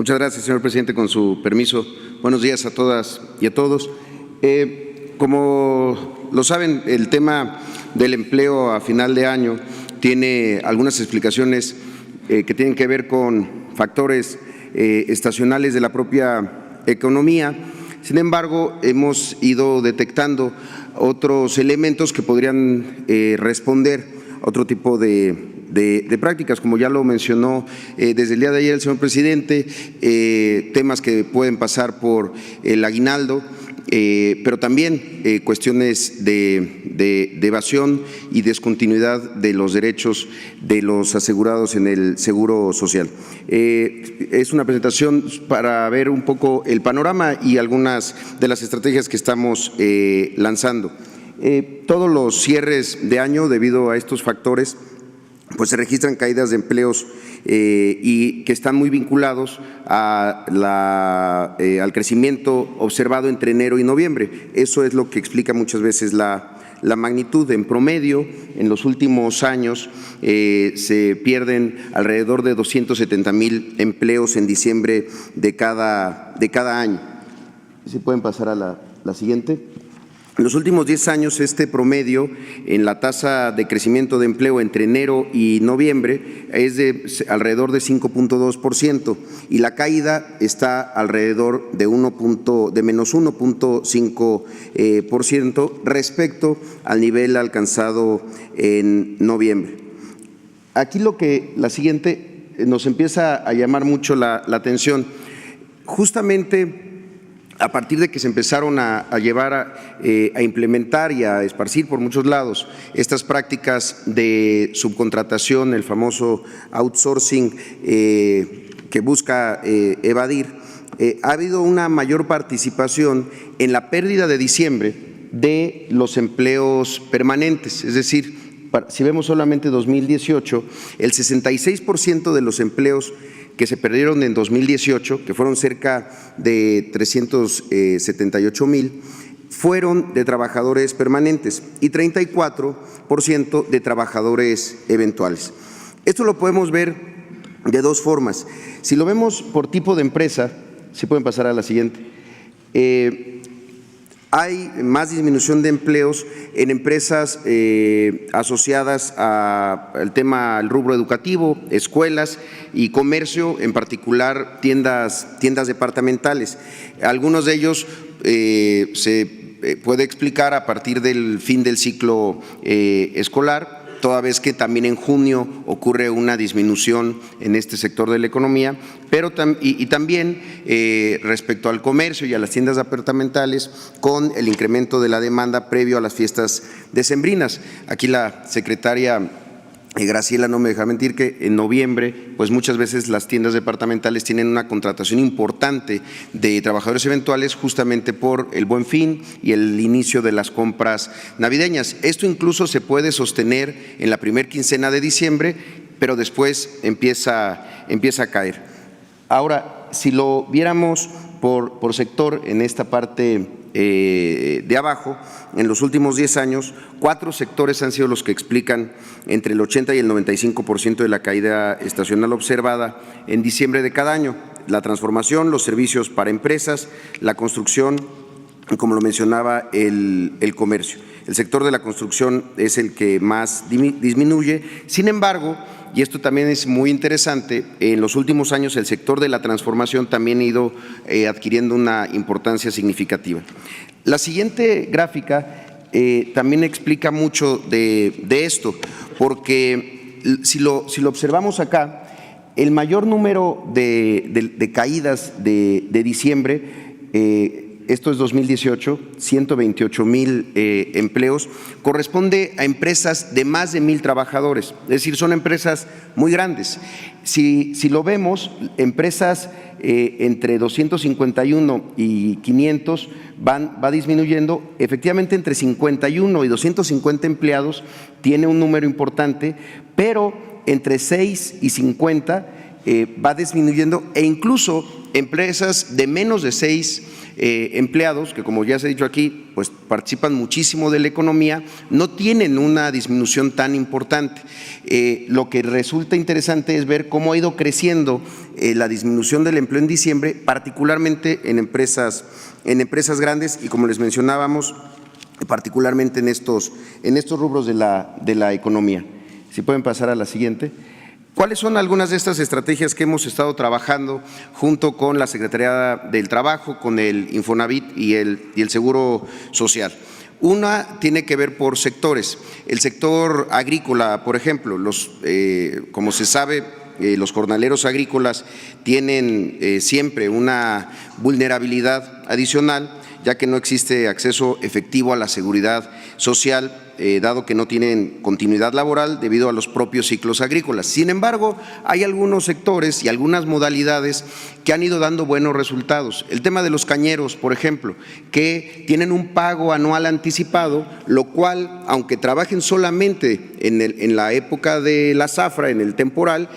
Muchas gracias, señor presidente. Con su permiso, buenos días a todas y a todos. Como lo saben, el tema del empleo a final de año tiene algunas explicaciones que tienen que ver con factores estacionales de la propia economía. Sin embargo, hemos ido detectando otros elementos que podrían responder a otro tipo de prácticas, como ya lo mencionó desde el día de ayer el señor presidente, temas que pueden pasar por el aguinaldo, pero también cuestiones de evasión y descontinuidad de los derechos de los asegurados en el Seguro Social. Es una presentación para ver un poco el panorama y algunas de las estrategias que estamos lanzando. Todos los cierres de año, debido a estos factores, pues se registran caídas de empleos y que están muy vinculados al crecimiento observado entre enero y noviembre. Eso es lo que explica muchas veces la magnitud. En promedio, en los últimos años se pierden alrededor de 270,000 empleos en diciembre de cada año. Si pueden pasar a la siguiente. En los últimos 10 años, este promedio en la tasa de crecimiento de empleo entre enero y noviembre es de alrededor de 5.2% y la caída está alrededor de menos 1.5% respecto al nivel alcanzado en noviembre. Aquí la siguiente nos empieza a llamar mucho la atención. Justamente a partir de que se empezaron a llevar a implementar y a esparcir por muchos lados estas prácticas de subcontratación, el famoso outsourcing que busca evadir, ha habido una mayor participación en la pérdida de diciembre de los empleos permanentes. Es decir, si vemos solamente 2018, el 66% de los empleos que se perdieron en 2018, que fueron cerca de 378,000, fueron de trabajadores permanentes y 34% de trabajadores eventuales. Esto lo podemos ver de dos formas. Si lo vemos por tipo de empresa, si pueden pasar a la siguiente, hay más disminución de empleos en empresas asociadas al rubro educativo, escuelas y comercio, en particular tiendas departamentales. Algunos de ellos se puede explicar a partir del fin del ciclo escolar, toda vez que también en junio ocurre una disminución en este sector de la economía, pero también respecto al comercio y a las tiendas departamentales, con el incremento de la demanda previo a las fiestas decembrinas. Aquí la secretaria Graciela no me deja mentir que en noviembre, pues muchas veces las tiendas departamentales tienen una contratación importante de trabajadores eventuales justamente por el Buen Fin y el inicio de las compras navideñas. Esto incluso se puede sostener en la primera quincena de diciembre, pero después empieza a caer. Ahora, si lo viéramos por sector en esta parte de abajo, en los últimos 10 años, 4 sectores han sido los que explican entre el 80 y el 95% de la caída estacional observada en diciembre de cada año: la transformación, los servicios para empresas, la construcción y, como lo mencionaba, el comercio. El sector de la construcción es el que más disminuye. Sin embargo, y esto también es muy interesante, en los últimos años el sector de la transformación también ha ido adquiriendo una importancia significativa. La siguiente gráfica también explica mucho de esto, porque si lo observamos acá, el mayor número de caídas de diciembre, esto es 2018, 128,000 empleos, corresponde a empresas de más de 1,000 trabajadores, es decir, son empresas muy grandes. Si lo vemos, empresas entre 251 y 500 va disminuyendo. Efectivamente, entre 51 y 250 empleados tiene un número importante, pero entre 6 y 50 va disminuyendo, e incluso empresas de menos de 6 empleados, que como ya se ha dicho aquí, pues participan muchísimo de la economía, no tienen una disminución tan importante. Lo que resulta interesante es ver cómo ha ido creciendo la disminución del empleo en diciembre, particularmente en empresas grandes y, como les mencionábamos, particularmente en estos rubros de la economía. Si pueden pasar a la siguiente. ¿Cuáles son algunas de estas estrategias que hemos estado trabajando junto con la Secretaría del Trabajo, con el Infonavit y el Seguro Social? Una tiene que ver por sectores. El sector agrícola, por ejemplo, como se sabe, los jornaleros agrícolas tienen siempre una vulnerabilidad adicional, ya que no existe acceso efectivo a la seguridad social, dado que no tienen continuidad laboral debido a los propios ciclos agrícolas. Sin embargo, hay algunos sectores y algunas modalidades que han ido dando buenos resultados. El tema de los cañeros, por ejemplo, que tienen un pago anual anticipado, lo cual, aunque trabajen solamente en la época de la zafra, en el temporal,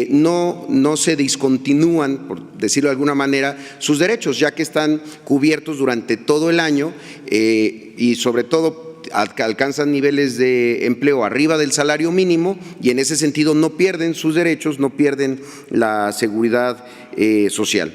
no se discontinúan, por decirlo de alguna manera, sus derechos, ya que están cubiertos durante todo el año y sobre todo alcanzan niveles de empleo arriba del salario mínimo, y en ese sentido no pierden sus derechos, no pierden la seguridad social.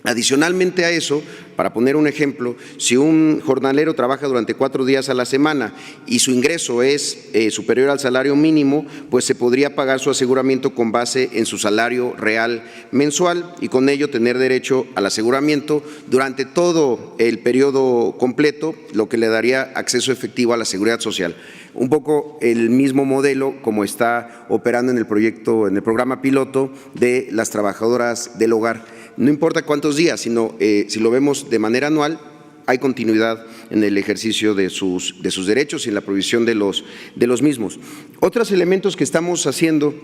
Adicionalmente a eso, para poner un ejemplo, si un jornalero trabaja durante 4 días a la semana y su ingreso es superior al salario mínimo, pues se podría pagar su aseguramiento con base en su salario real mensual y con ello tener derecho al aseguramiento durante todo el periodo completo, lo que le daría acceso efectivo a la seguridad social. Un poco el mismo modelo como está operando en el programa piloto de las trabajadoras del hogar. No importa cuántos días, sino si lo vemos de manera anual, hay continuidad en el ejercicio de sus derechos y en la provisión de los mismos. Otros elementos que estamos haciendo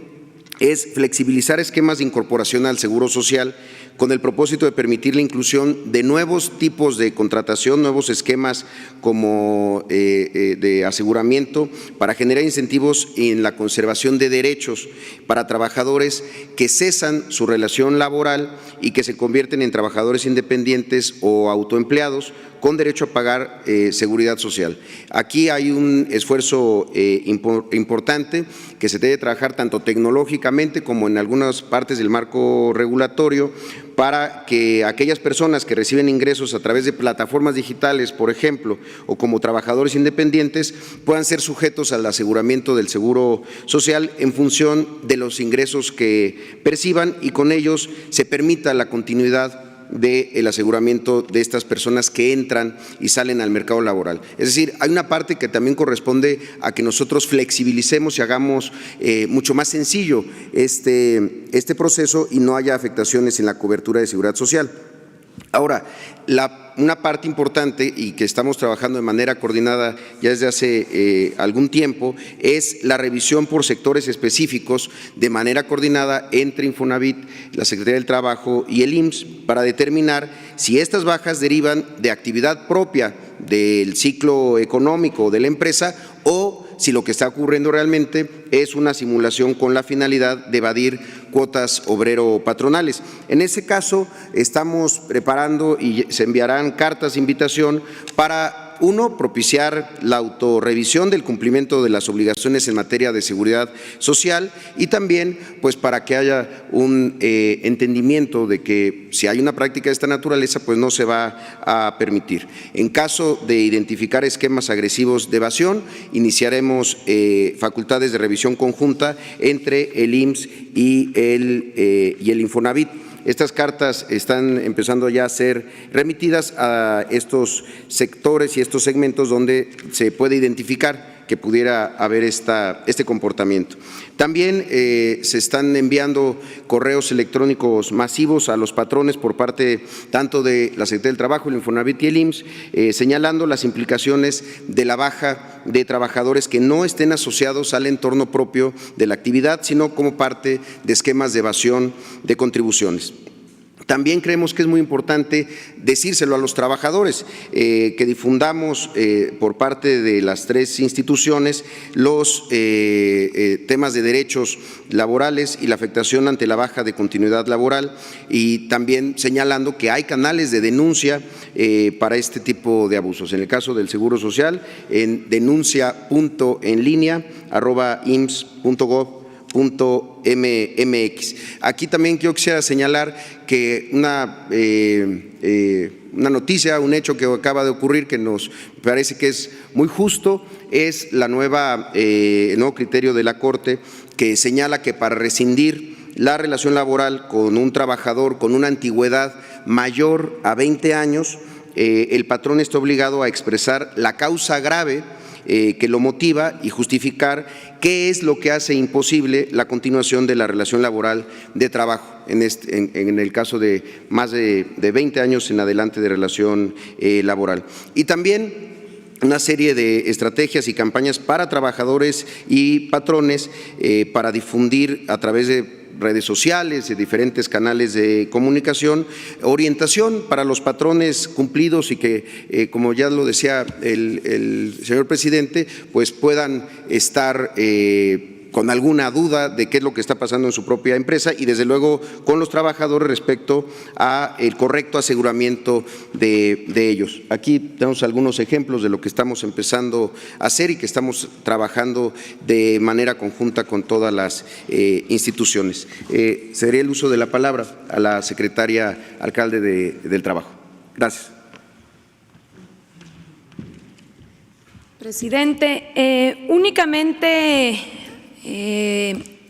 es flexibilizar esquemas de incorporación al Seguro Social con el propósito de permitir la inclusión de nuevos tipos de contratación, nuevos esquemas como de aseguramiento para generar incentivos en la conservación de derechos para trabajadores que cesan su relación laboral y que se convierten en trabajadores independientes o autoempleados con derecho a pagar seguridad social. Aquí hay un esfuerzo importante que se debe trabajar tanto tecnológicamente como en algunas partes del marco regulatorio para que aquellas personas que reciben ingresos a través de plataformas digitales, por ejemplo, o como trabajadores independientes, puedan ser sujetos al aseguramiento del Seguro Social en función de los ingresos que perciban, y con ellos se permita la continuidad del aseguramiento de estas personas que entran y salen al mercado laboral. Es decir, hay una parte que también corresponde a que nosotros flexibilicemos y hagamos mucho más sencillo este proceso y no haya afectaciones en la cobertura de seguridad social. Ahora, una parte importante y que estamos trabajando de manera coordinada ya desde hace algún tiempo es la revisión por sectores específicos de manera coordinada entre Infonavit, la Secretaría del Trabajo y el IMSS para determinar si estas bajas derivan de actividad propia del ciclo económico de la empresa o si lo que está ocurriendo realmente es una simulación con la finalidad de evadir cuotas obrero-patronales. En ese caso, estamos preparando y se enviarán cartas de invitación para, uno, propiciar la autorrevisión del cumplimiento de las obligaciones en materia de seguridad social y también pues para que haya un entendimiento de que si hay una práctica de esta naturaleza pues no se va a permitir. En caso de identificar esquemas agresivos de evasión, iniciaremos facultades de revisión conjunta entre el IMSS y el Infonavit. Estas cartas están empezando ya a ser remitidas a estos sectores y estos segmentos donde se puede identificar que pudiera haber este comportamiento. También se están enviando correos electrónicos masivos a los patrones por parte tanto de la Secretaría del Trabajo, el Infonavit y el IMSS, señalando las implicaciones de la baja de trabajadores que no estén asociados al entorno propio de la actividad, sino como parte de esquemas de evasión de contribuciones. También creemos que es muy importante decírselo a los trabajadores, que difundamos por parte de las tres instituciones los temas de derechos laborales y la afectación ante la baja de continuidad laboral, y también señalando que hay canales de denuncia para este tipo de abusos. En el caso del Seguro Social, en denuncia.enlinea@ims.gov.mx. Aquí también yo quisiera señalar que una noticia, un hecho que acaba de ocurrir que nos parece que es muy justo, es el nuevo criterio de la Corte que señala que para rescindir la relación laboral con un trabajador con una antigüedad mayor a 20 años, el patrón está obligado a expresar la causa grave que lo motiva y justificar qué es lo que hace imposible la continuación de la relación laboral de trabajo, en el caso de más de 20 años en adelante de relación laboral. Y también una serie de estrategias y campañas para trabajadores y patrones para difundir a través de redes sociales, de diferentes canales de comunicación, orientación para los patrones cumplidos y que, como ya lo decía el señor presidente, pues puedan estar con alguna duda de qué es lo que está pasando en su propia empresa, y desde luego con los trabajadores respecto a el correcto aseguramiento de ellos. Aquí tenemos algunos ejemplos de lo que estamos empezando a hacer y que estamos trabajando de manera conjunta con todas las instituciones. Cedería el uso de la palabra a la secretaria alcalde del Trabajo. Gracias. Presidente, únicamente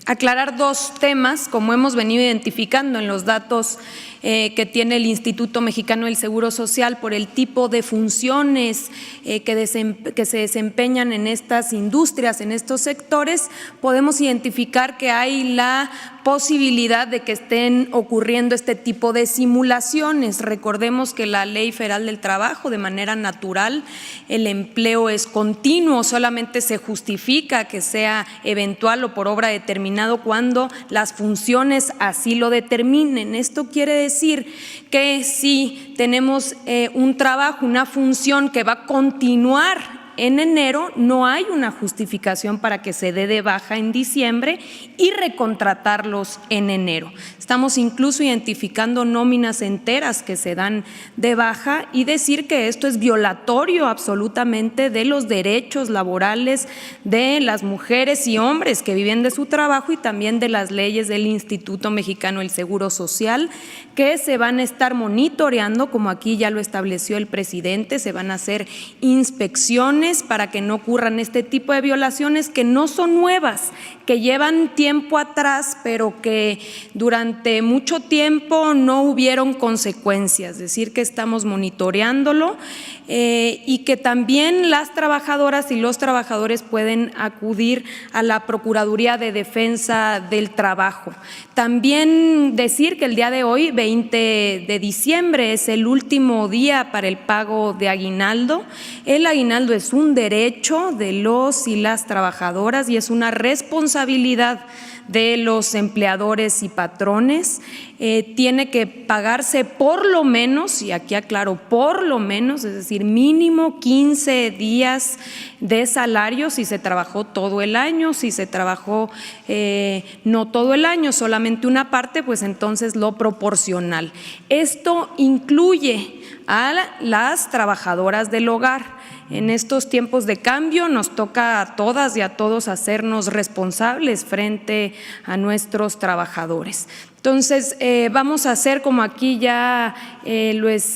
aclarar dos temas, como hemos venido identificando en los datos que tiene el Instituto Mexicano del Seguro Social por el tipo de funciones que se desempeñan en estas industrias, en estos sectores. Podemos identificar que hay la posibilidad de que estén ocurriendo este tipo de simulaciones. Recordemos que la Ley Federal del Trabajo, de manera natural, el empleo es continuo, solamente se justifica que sea eventual o por obra determinado cuando las funciones así lo determinen. Esto quiere decir que si tenemos un trabajo, una función que va a continuar en enero, no hay una justificación para que se dé de baja en diciembre y recontratarlos en enero. Estamos incluso identificando nóminas enteras que se dan de baja y decir que esto es violatorio absolutamente de los derechos laborales de las mujeres y hombres que viven de su trabajo y también de las leyes del Instituto Mexicano del Seguro Social, que se van a estar monitoreando, como aquí ya lo estableció el presidente. Se van a hacer inspecciones para que no ocurran este tipo de violaciones que no son nuevas, que llevan tiempo atrás, pero que durante mucho tiempo no hubieron consecuencias. Es decir, que estamos monitoreándolo y que también las trabajadoras y los trabajadores pueden acudir a la Procuraduría de Defensa del Trabajo. También decir que el día de hoy, 20 de diciembre, es el último día para el pago de aguinaldo. El aguinaldo es un derecho de los y las trabajadoras y es una responsabilidad de los empleadores y patrones. Tiene que pagarse por lo menos, y aquí aclaro, por lo menos, es decir, mínimo 15 días de salario si se trabajó todo el año. Si se trabajó no todo el año, solamente una parte, pues entonces lo proporcional. Esto incluye a las trabajadoras del hogar. En estos tiempos de cambio nos toca a todas y a todos hacernos responsables frente a nuestros trabajadores. Entonces, vamos a hacer, como aquí ya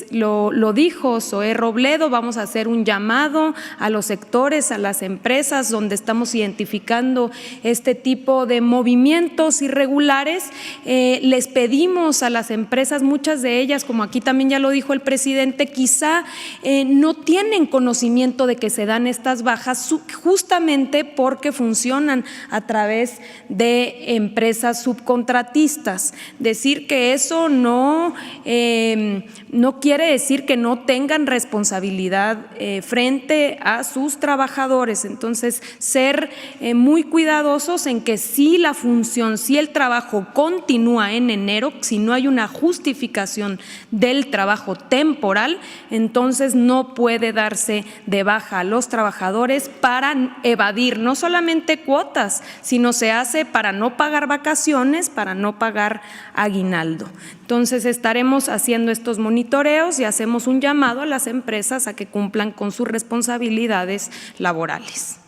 lo dijo Zoé Robledo, vamos a hacer un llamado a los sectores, a las empresas donde estamos identificando este tipo de movimientos irregulares. Les pedimos a las empresas, muchas de ellas, como aquí también ya lo dijo el presidente, quizá no tienen conocimiento conocimiento de que se dan estas bajas justamente porque funcionan a través de empresas subcontratistas. Decir que eso no quiere decir que no tengan responsabilidad frente a sus trabajadores. Entonces, ser muy cuidadosos en que si la función, si el trabajo continúa en enero, si no hay una justificación del trabajo temporal, entonces no puede darse de baja a los trabajadores para evadir no solamente cuotas, sino se hace para no pagar vacaciones, para no pagar aguinaldo. Entonces estaremos haciendo estos monitoreos y hacemos un llamado a las empresas a que cumplan con sus responsabilidades laborales.